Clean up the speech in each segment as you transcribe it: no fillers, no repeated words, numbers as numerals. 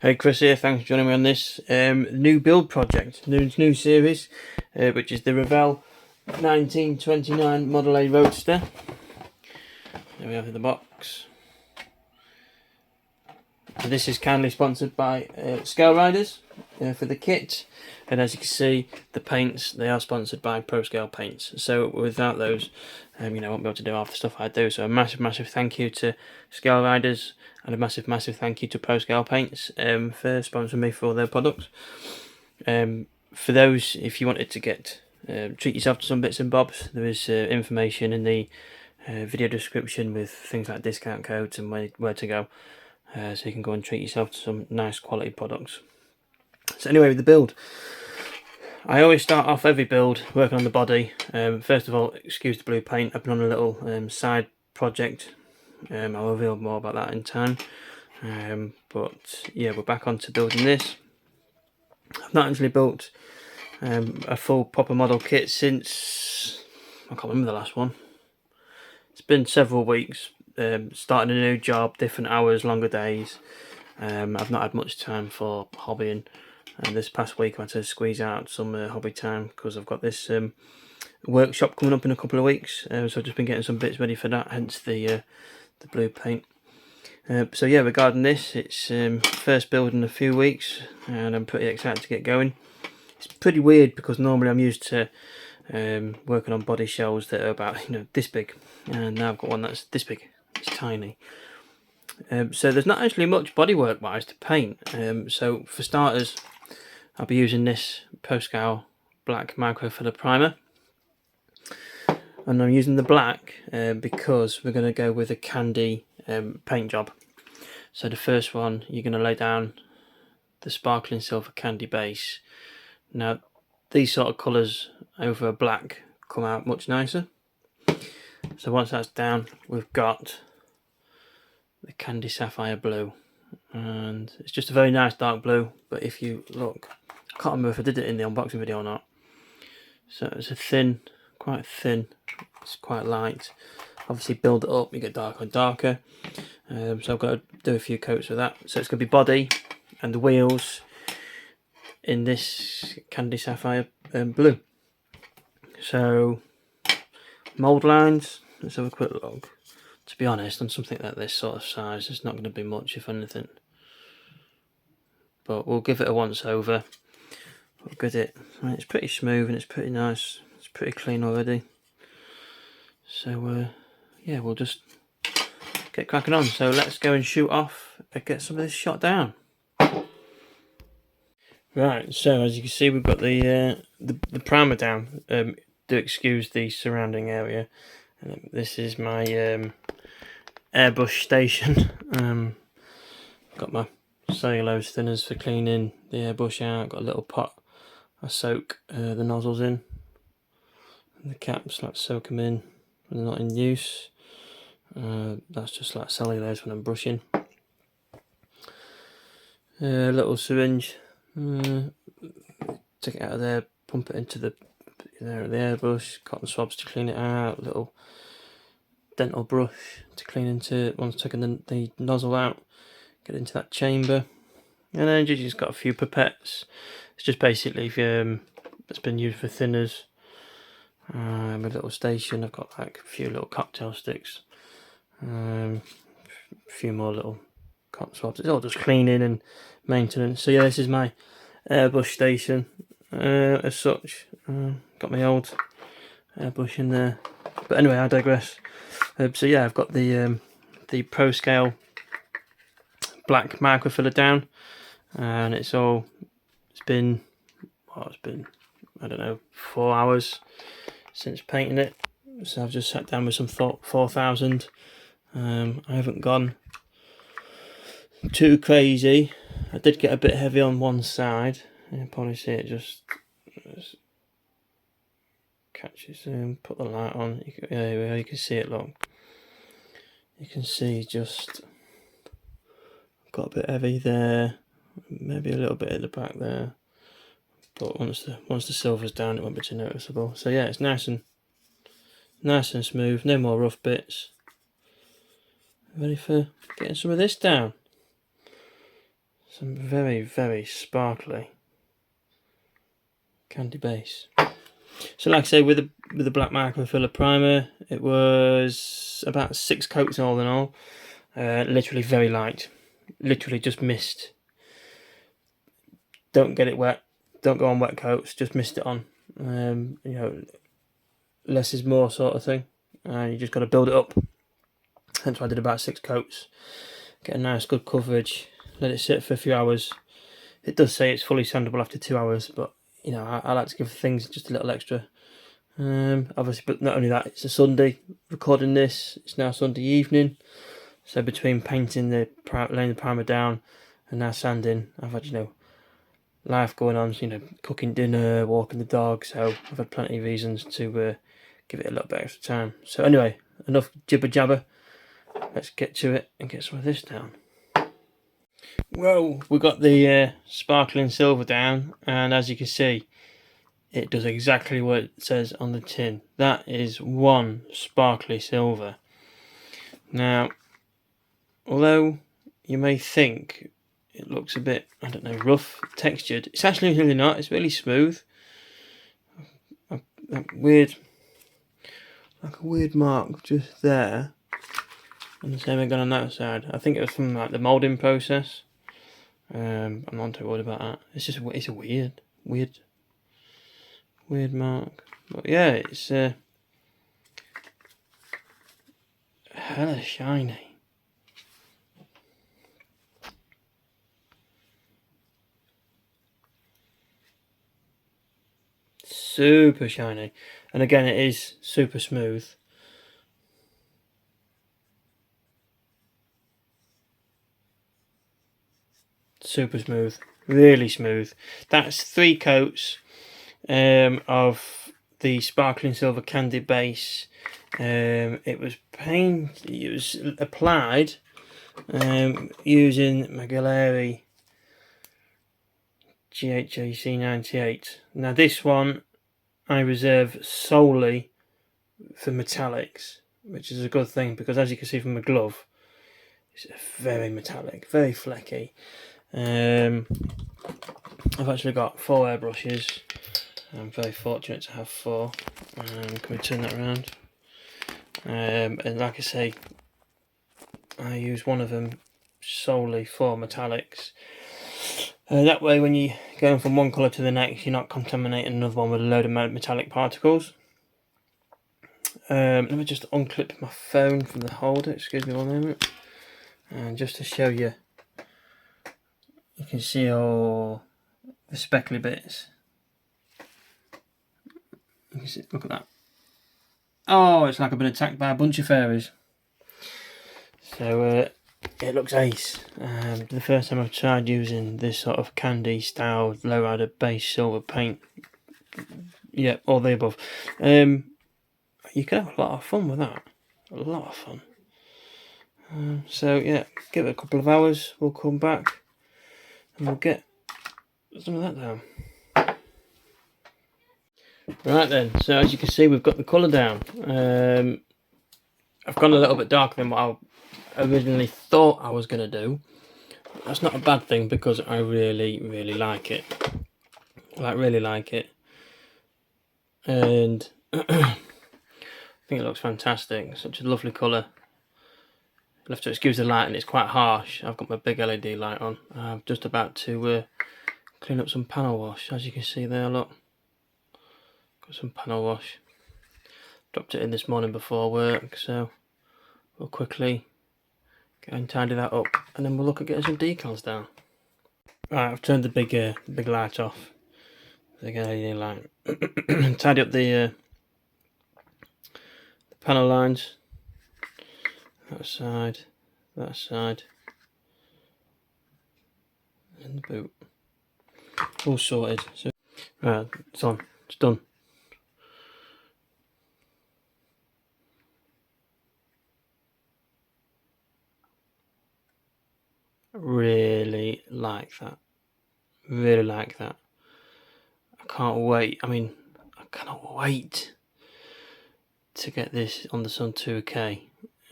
Hey, Chris here, thanks for joining me on this new build project, new series, which is the Revell 1929 Model A Roadster. There we have in the box. So this is kindly sponsored by Scaleriders for the kit, and as you can see, the paints, they are sponsored by ProScale Paints. So without those, I won't be able to do half the stuff I do. So a massive thank you to Scaleriders, and a massive thank you to ProScale Paints for sponsoring me for all their products. For those, if you wanted to get treat yourself to some bits and bobs, there is information in the video description with things like discount codes and where to go, so you can go and treat yourself to some nice quality products. So anyway, with the build, I always start off every build working on the body. First of all, excuse the blue paint, I've been on a little side project. I'll reveal more about that in time. But yeah, we're back onto building this. I've not actually built a full proper model kit since, I can't remember the last one. It's been several weeks, starting a new job, different hours, longer days. I've not had much time for hobbying, and this past week I had to squeeze out some hobby time because I've got this workshop coming up in a couple of weeks, so I've just been getting some bits ready for that, hence the blue paint. So yeah, regarding this, it's first build in a few weeks, and I'm pretty excited to get going. It's pretty weird because normally I'm used to working on body shells that are about this big, and now I've got one that's this big. It's tiny. So there's not actually much bodywork wise to paint. So for starters, I'll be using this ProScale black microfiller primer, and I'm using the black because we're going to go with a candy paint job. So the first one, you're going to lay down the sparkling silver candy base. Now these sort of colours over a black come out much nicer. So once that's down, we've got the candy sapphire blue, and it's just a very nice dark blue, but if you look, I can't remember if I did it in the unboxing video or not. So it's a thin, quite thin, it's quite light. Obviously build it up, you get darker and darker. So I've got to do a few coats with that. So it's going to be body and the wheels in this candy sapphire blue. So mould lines, let's have a quick look. To be honest, on something like this sort of size, there's not going to be much, if anything. But we'll give it a once over. We'll get it. It's pretty smooth and it's pretty nice. It's pretty clean already. So yeah, we'll just get cracking on. So let's go and shoot off and get some of this shot down. Right, so as you can see, we've got the primer down. Do excuse the surrounding area. This is my airbrush station. Got my cellulose thinners for cleaning the airbrush out. Got a little pot I soak the nozzles in, and the caps, like soak them in when they're not in use. That's just like cellulose when I'm brushing. Little syringe, take it out of there, pump it into the airbrush. Cotton swabs to clean it out. Little dental brush to clean into once taking the nozzle out. Get into that chamber, and then you just got a few pipettes. It's just basically it's been used for thinners. My little station, I've got like a few little cocktail sticks, a few more little cotton swabs. It's all just cleaning and maintenance. So yeah, this is my airbrush station as such. Got my old airbrush in there, but anyway, I digress. So yeah, I've got the ProScale black microfiller down, and it's been I don't know, 4 hours since painting it. So I've just sat down with some 4000. I haven't gone too crazy. I did get a bit heavy on one side. You can probably see it just catch it soon. Put the light on. You can see it. Look, you can see just got a bit heavy there. Maybe a little bit at the back there. But once the silver's down, it won't be too noticeable. So yeah, it's nice and smooth. No more rough bits. Ready for getting some of this down. some very, very sparkly candy base. So like I say, with the black marker filler primer, it was about 6 coats all in all. Literally very light. Literally just mist. Don't get it wet. Don't go on wet coats. Just mist it on. You know, less is more sort of thing. You just got to build it up. Hence why I did about 6 coats. Get a nice good coverage. Let it sit for a few hours. It does say it's fully sandable after 2 hours, but you know, I like to give things just a little extra. Obviously, but not only that, it's a Sunday recording this. It's now Sunday evening, so between painting laying the primer down and now sanding, I've had, you know, life going on. You know, cooking dinner, walking the dog. So I've had plenty of reasons to give it a little bit extra time. So anyway, enough jibber jabber. Let's get to it and get some of this down. Well, we got the sparkling silver down, and as you can see, it does exactly what it says on the tin. That is one sparkly silver. Now, although you may think it looks a bit, I don't know, rough textured, it's actually really not. It's really smooth. Like a weird mark just there. And the same again on that side. I think it was from like the moulding process. I'm not too worried about that. It's a weird mark. But yeah, it's hella shiny. Super shiny. And again, it is super smooth. Super smooth. Really smooth. That's 3 coats of the sparkling silver candy base. It was applied using my Scaleriders GHAC 98. Now this one I reserve solely for metallics, which is a good thing because as you can see from the glove, it's very metallic, very flecky. I've actually got 4 airbrushes. I'm very fortunate to have 4. Can we turn that around? And like I say, I use one of them solely for metallics. That way when you're going from one colour to the next, you're not contaminating another one with a load of metallic particles. Let me just unclip my phone from the holder, excuse me one moment. And just to show you, you can see all the speckly bits. You can see, look at that. Oh, it's like I've been attacked by a bunch of fairies. So it looks ace. The first time I've tried using this sort of candy style lowrider base silver paint, yeah, all the above. You can have a lot of fun with that. A lot of fun. So yeah, give it a couple of hours. We'll come back and we'll get some of that down. Right then, so as you can see, we've got the colour down. I've gone a little bit darker than what I originally thought I was going to do. That's not a bad thing because I really like it. I really like it. And I think it looks fantastic. Such a lovely colour. You'll have to excuse the light and it's quite harsh. I've got my big LED light on. I'm just about to clean up some panel wash. As you can see there, look. Got some panel wash. Dropped it in this morning before work, so we'll quickly go and tidy that up, and then we'll look at getting some decals down. Right, I've turned the big light off. The LED light. Tidy up the panel lines. That side, and the boot. All sorted. So, right, it's on. It's done. Really like that. Really like that. I can't wait. I mean, I cannot wait to get this on the Sun 2K.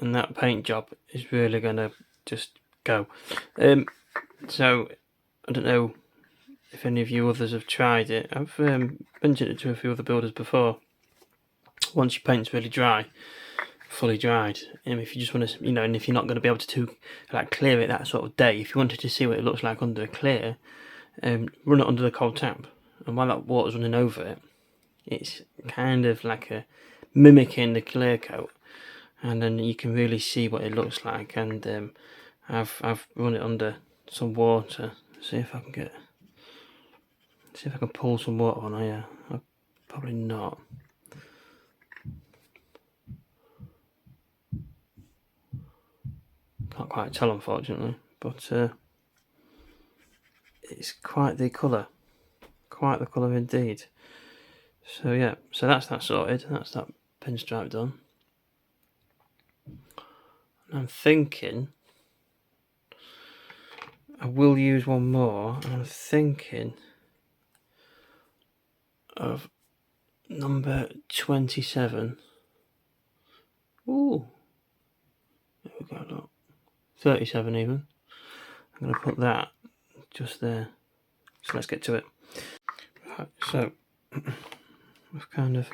And that paint job is really going to just go. So I don't know if any of you others have tried it. I've mentioned it to a few other builders before. Once your paint's really dry, fully dried, and if you just want to, and if you're not going to be able to like clear it that sort of day, if you wanted to see what it looks like under a clear, run it under the cold tap, and while that water's running over it, it's kind of like a mimicking the clear coat, and then you can really see what it looks like. And I've run it under some water. See if I can pull some water on here. Probably not. Can't quite tell, unfortunately, but it's quite the colour indeed. So yeah, so that's that sorted. That's that pinstripe done. And I'm thinking I will use one more, and I'm thinking of number 27. Ooh, there we go. Look, 37 even. I'm going to put that just there. So let's get to it. Right, so we've kind of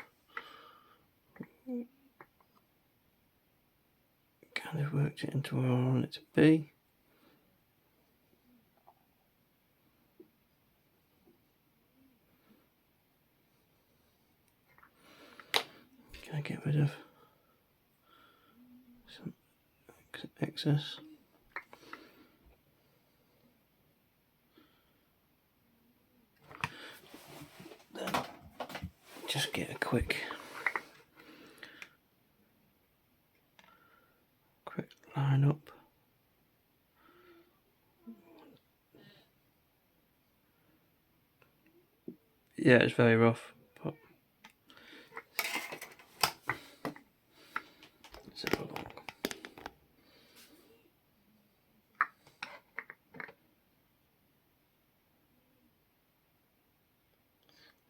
worked it into where I want it to be. Can I get rid of some excess? Then just get a quick line up. Yeah, it's very rough, but let's have a look.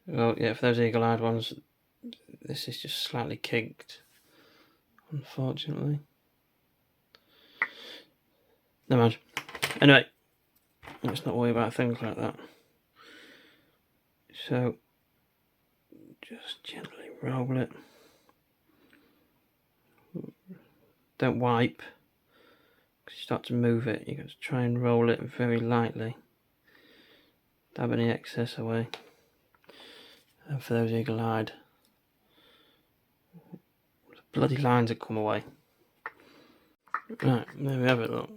Well, yeah, for those eagle-eyed ones, this is just slightly kinked, unfortunately. Never mind. Anyway, let's not worry about things like that. So, just gently roll it. Don't wipe, because you start to move it. You got to try and roll it very lightly. Dab any excess away. And for those eagle-eyed, bloody lines have come away. Right, there we have it. Look.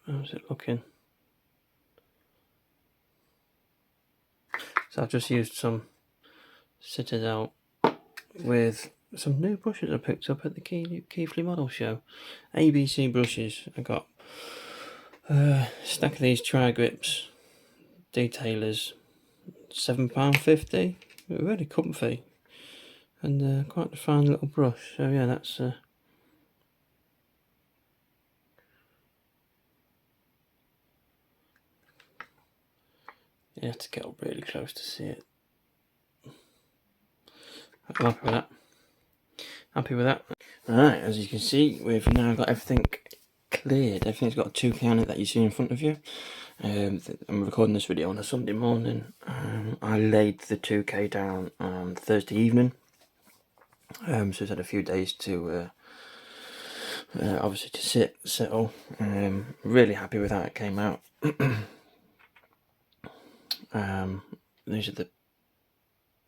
How's it looking? So I've just used some Citadel with some new brushes I picked up at the Keighley Model Show. ABC brushes. I got a stack of these tri-grips detailers, £7.50. Really comfy and quite a fine little brush. So yeah, that's you have to get up really close to see it. I'm happy with that. Alright, as you can see, we've now got everything cleared. Everything's got a 2K on it that you see in front of you. I'm recording this video on a Sunday morning. I laid the 2K down on Thursday evening. So it's had a few days to obviously to settle. Really happy with how it came out. These are the,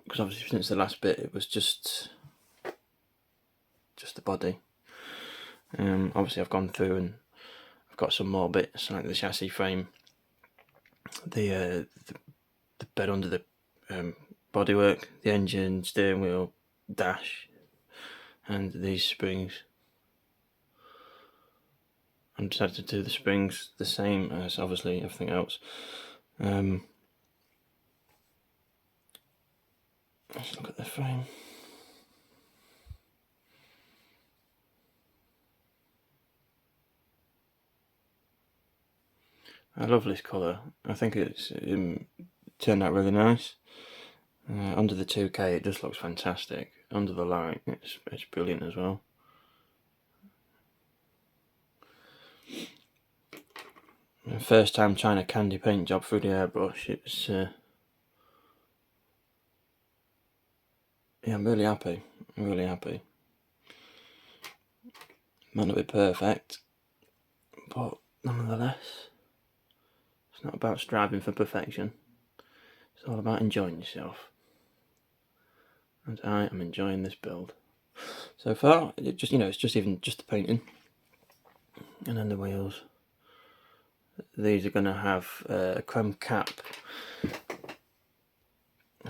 because obviously since the last bit it was just the body. Obviously I've gone through and I've got some more bits like the chassis frame, the bed under the bodywork, the engine, steering wheel, dash, and these springs. I'm decided to do the springs the same as obviously everything else. Let's look at the frame. I love this colour. I think it's turned out really nice. Under the 2K it just looks fantastic. Under the light it's brilliant as well. My first time trying a candy paint job through the airbrush. It was yeah, I'm really happy. I'm really happy. Might not be perfect, but nonetheless, it's not about striving for perfection. It's all about enjoying yourself. And I am enjoying this build. So far, it's just the painting. And then the wheels. These are going to have a chrome cap.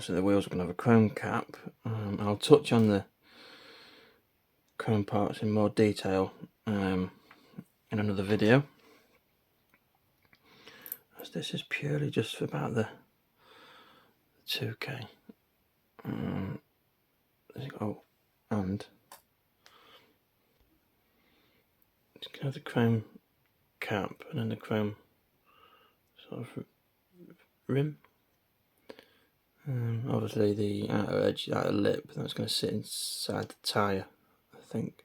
So the wheels are going to have a chrome cap. I'll touch on the chrome parts in more detail in another video. As this is purely just about the 2K. Oh, and it's going to have the chrome cap and then the chrome sort of rim. Obviously the outer edge, outer lip, that's going to sit inside the tyre, I think.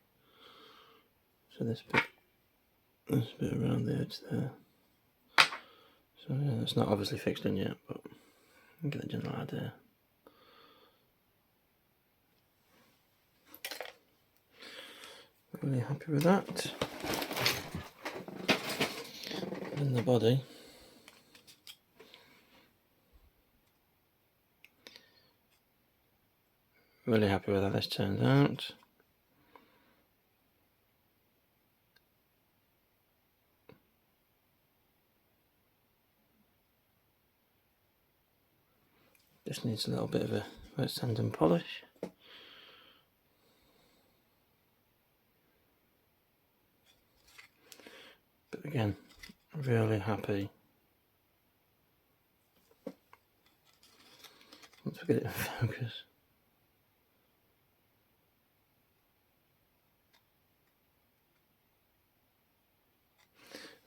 So this bit around the edge there. So yeah, it's not obviously fixed in yet, but you get the general idea. Really happy with that. And the body. Really happy with how this turned out. Just needs a little bit of a wet sand and polish. But again, really happy. Once we get it in focus.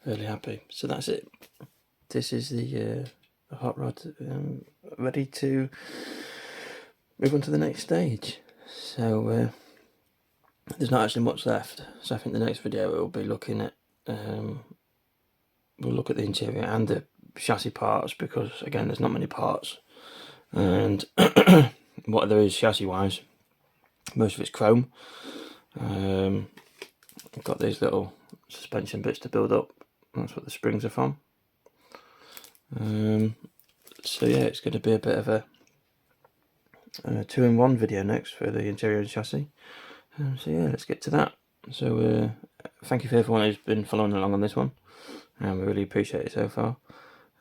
Really happy. So that's it. This is the hot rod ready to move on to the next stage. So there's not actually much left. So I think the next video we'll be looking at we'll look at the interior and the chassis parts, because again there's not many parts, and what there is chassis wise, most of it's chrome. I've got these little suspension bits to build up. That's what the springs are from. So yeah, it's going to be a bit of a 2-in-1 video next for the interior and chassis. So yeah, let's get to that. So thank you for everyone who's been following along on this one. We really appreciate it so far.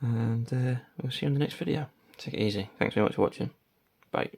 And we'll see you in the next video. Take it easy. Thanks very much for watching. Bye.